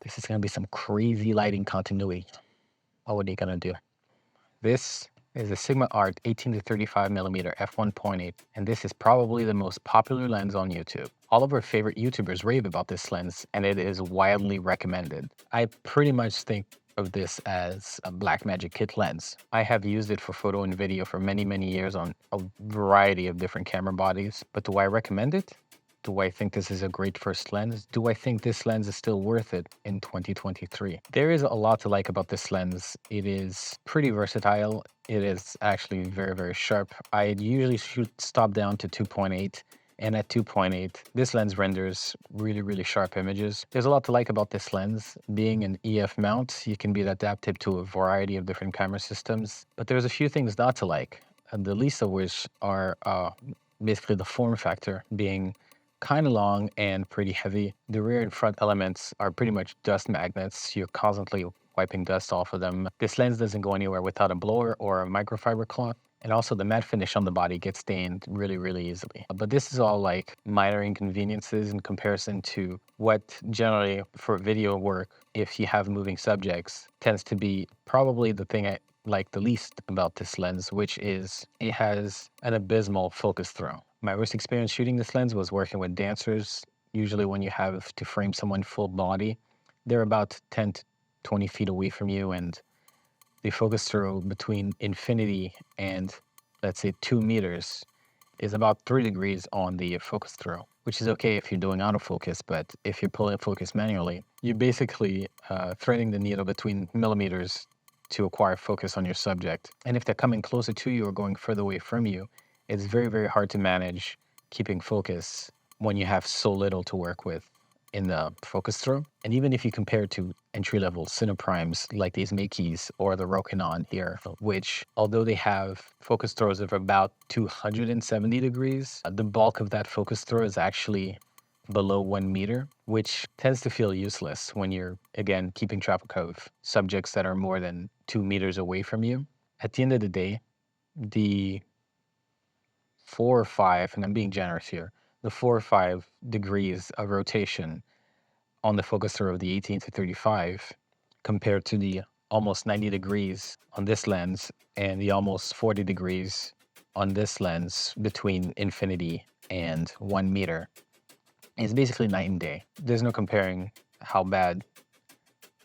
This is gonna be some crazy lighting continuity. Oh, what are you gonna do? This is a Sigma Art 18 to 35 millimeter f1.8, and this is probably the most popular lens on YouTube. All of our favorite YouTubers rave about this lens, and it is widely recommended. I pretty much think of this as a Blackmagic kit lens. I have used it for photo and video for many, many years on a variety of different camera bodies, but do I recommend it? Do I think this is a great first lens? Do I think this lens is still worth it in 2023? There is a lot to like about this lens. It is pretty versatile. It is actually very, very sharp. I usually shoot stop down to 2.8. And at 2.8, this lens renders really, really sharp images. There's a lot to like about this lens. Being an EF mount, you can be adaptive to a variety of different camera systems. But there's a few things not to like, and the least of which are basically the form factor being kind of long and pretty heavy. The rear and front elements are pretty much dust magnets. You're constantly wiping dust off of them. This lens doesn't go anywhere without a blower or a microfiber cloth. And also the matte finish on the body gets stained really, really easily. But this is all like minor inconveniences in comparison to what generally for video work, if you have moving subjects, tends to be probably the thing I like the least about this lens, which is it has an abysmal focus throw. My worst experience shooting this lens was working with dancers. Usually when you have to frame someone full body, they're about 10 to 20 feet away from you, and the focus throw between infinity and, let's say, 2 meters is about 3 degrees on the focus throw, which is okay if you're doing autofocus, but if you're pulling focus manually, you're basically threading the needle between millimeters to acquire focus on your subject. And if they're coming closer to you or going further away from you, it's very, very hard to manage keeping focus when you have so little to work with in the focus throw. And even if you compare it to entry-level cineprimes like these Meikes or the Rokinon here, which although they have focus throws of about 270 degrees, the bulk of that focus throw is actually below 1 meter, which tends to feel useless when you're, again, keeping track of subjects that are more than 2 meters away from you. At the end of the day, the 4 or 5, and I'm being generous here, the 4 or 5 degrees of rotation on the focus throw of the 18 to 35 compared to the almost 90 degrees on this lens and the almost 40 degrees on this lens between infinity and 1 meter is basically night and day. There's no comparing how bad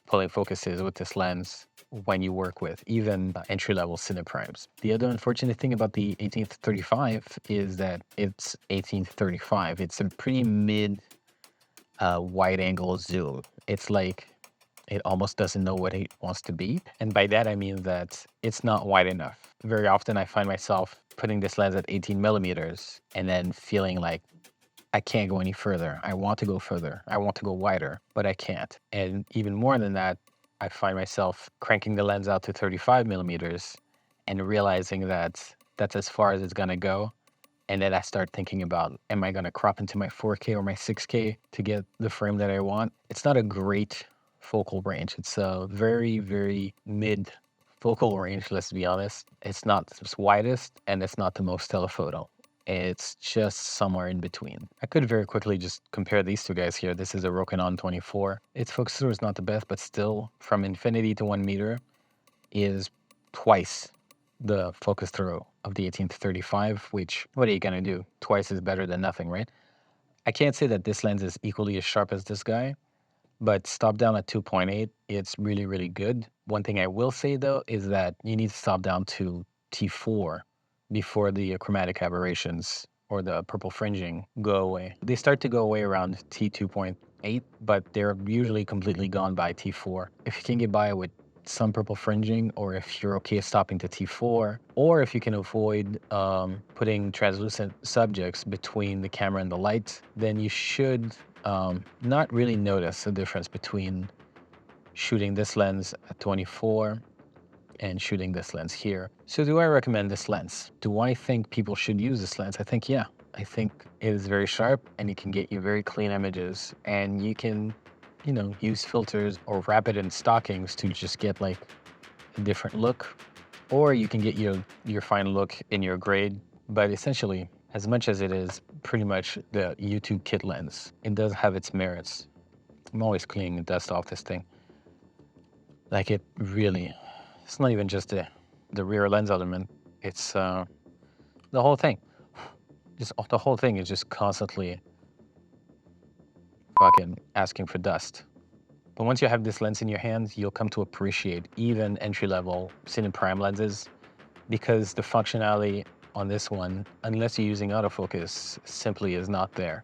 pulling focus is with this lens when you work with even entry-level cineprimes. The other unfortunate thing about the 18 to 35 is that it's 18 to 35. It's a pretty mid wide angle zoom. It's like it almost doesn't know what it wants to be. And by that, I mean that it's not wide enough. Very often I find myself putting this lens at 18 millimeters and then feeling like I can't go any further. I want to go further. I want to go wider, but I can't. And even more than that, I find myself cranking the lens out to 35 millimeters and realizing that that's as far as it's gonna go. And then I start thinking about, am I gonna crop into my 4K or my 6K to get the frame that I want? It's not a great focal range. It's a very, very mid focal range, let's be honest. It's not the widest and it's not the most telephoto. It's just somewhere in between. I could very quickly just compare these two guys here. This is a Rokinon 24. Its focus throw is not the best, but still from infinity to 1 meter is twice the focus throw of the 18 to 35, which, what are you gonna do? Twice is better than nothing, right? I can't say that this lens is equally as sharp as this guy, but stop down at 2.8, it's really, really good. One thing I will say though is that you need to stop down to T4 before the chromatic aberrations or the purple fringing go away. They start to go away around T2.8, but they're usually completely gone by T4. If you can get by with some purple fringing, or if you're okay stopping to T4, or if you can avoid putting translucent subjects between the camera and the light, then you should not really notice a difference between shooting this lens at 24 and shooting this lens here. So do I recommend this lens? Do I think people should use this lens? I think, yeah. I think it is very sharp and it can get you very clean images, and you can, you know, use filters or wrap it in stockings to just get like a different look, or you can get your final look in your grade. But essentially, as much as it is pretty much the YouTube kit lens, it does have its merits. I'm always cleaning the dust off this thing. Like it really, it's not even just the rear lens element. It's the whole thing. Just the whole thing is just constantly fucking asking for dust. But once you have this lens in your hands, you'll come to appreciate even entry-level cine prime lenses, because the functionality on this one, unless you're using autofocus, simply is not there.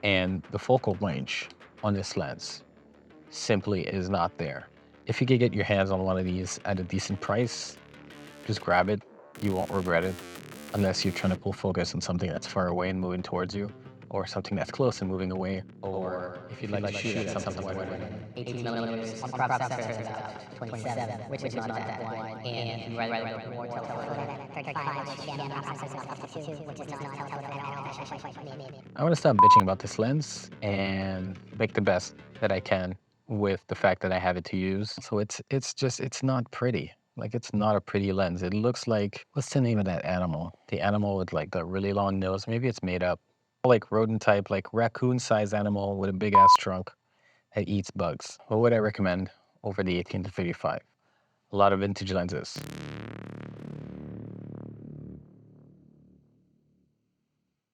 And the focal range on this lens simply is not there. If you could get your hands on one of these at a decent price, just grab it. You won't regret it, unless you're trying to pull focus on something that's far away and moving towards you, or something that's close and moving away, or if you'd like to shoot at something wider. 18 millimeters on crop sensor is about 27, which is not that wide, and rather more telephoto. 35, which again, crop sensor is up to 2, which is not telephoto at all. That's actually maybe. I want to stop bitching about this lens and make the best that I can with the fact that I have it to use. So it's not pretty. Like, it's not a pretty lens. It looks like, what's the name of that animal? The animal with like the really long nose. Maybe it's made up. Like rodent type, like raccoon-sized animal with a big ass trunk that eats bugs. What would I recommend over the 18 to 35? A lot of vintage lenses.